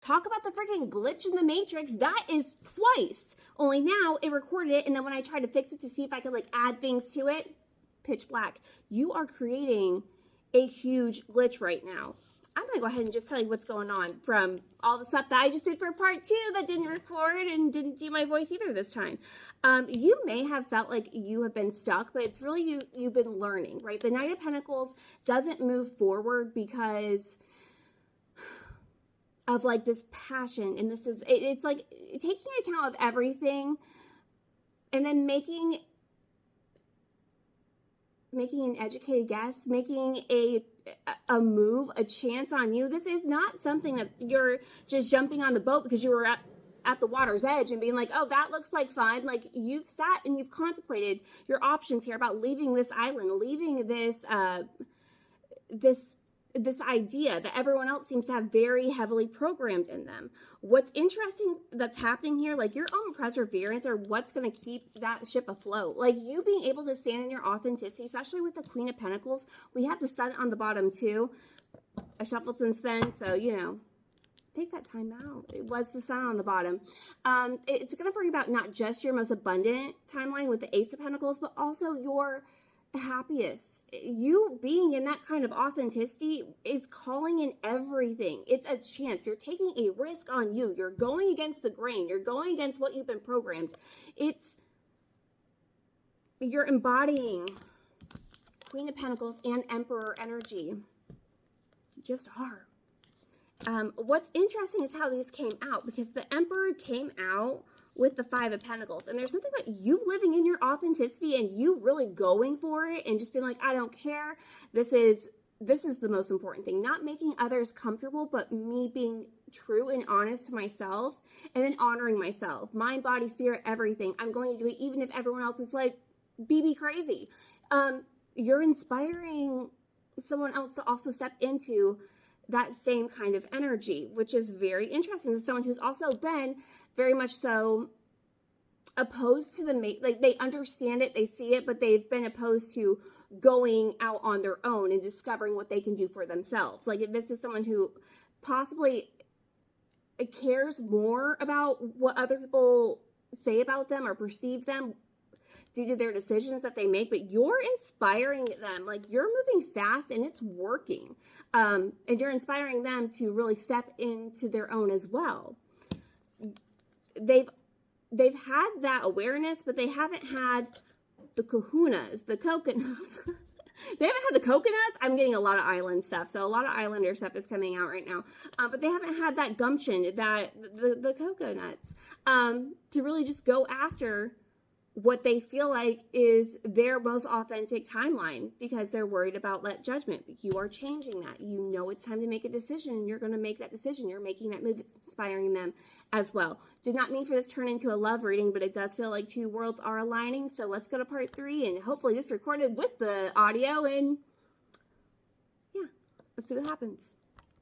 Talk about the freaking glitch in the matrix. That is twice. Only now it recorded it, and then when I tried to fix it to see if I could like add things to it, pitch black. You are creating a huge glitch right now. I'm going to go ahead and just tell you what's going on from all the stuff that I just did for part 2 that didn't record and didn't do my voice either this time. You may have felt like you have been stuck, but it's really you've been learning, right? The Knight of Pentacles doesn't move forward because of like this passion, and this is it's like taking account of everything and then making an educated guess, making a move, a chance on you. This is not something that you're just jumping on the boat because you were at the water's edge and being like, oh, that looks like fun. Like, you've sat and you've contemplated your options here about leaving this island, leaving this this idea that everyone else seems to have very heavily programmed in them. What's interesting that's happening here, like your own perseverance or what's going to keep that ship afloat. Like you being able to stand in your authenticity, especially with the Queen of Pentacles. We had the Sun on the bottom too. I shuffled since then, so, you know, take that time out. It was the Sun on the bottom. It's going to bring about not just your most abundant timeline with the Ace of Pentacles, but also your happiest. You being in that kind of authenticity is calling in everything. It's a chance. You're taking a risk on you. You're going against the grain. You're going against what you've been programmed. You're embodying Queen of Pentacles and Emperor energy. You just are. What's interesting is how these came out, because the Emperor came out with the Five of Pentacles, and there's something about you living in your authenticity and you really going for it and just being like, I don't care. This is the most important thing. Not making others comfortable, but me being true and honest to myself, and then honoring myself, mind, body, spirit, everything. I'm going to do it even if everyone else is like, BB crazy. You're inspiring someone else to also step into that same kind of energy, which is very interesting. As someone who's also been very much so opposed to the mate, like they understand it, they see it, but they've been opposed to going out on their own and discovering what they can do for themselves. Like this is someone who possibly cares more about what other people say about them or perceive them due to their decisions that they make, but you're inspiring them. Like you're moving fast and it's working. And you're inspiring them to really step into their own as well. They've had that awareness, but they haven't had the kahunas, the coconuts. They haven't had the coconuts. I'm getting a lot of island stuff. So a lot of islander stuff is coming out right now. But they haven't had that gumption, that the coconuts, to really just go after what they feel like is their most authentic timeline, because they're worried about let judgment. But you are changing that. You know it's time to make a decision, and you're going to make that decision. You're making that move. It's inspiring them as well. Did not mean for this to turn into a love reading, but it does feel like two worlds are aligning. So let's go to part 3, and hopefully this recorded with the audio, and yeah, let's see what happens.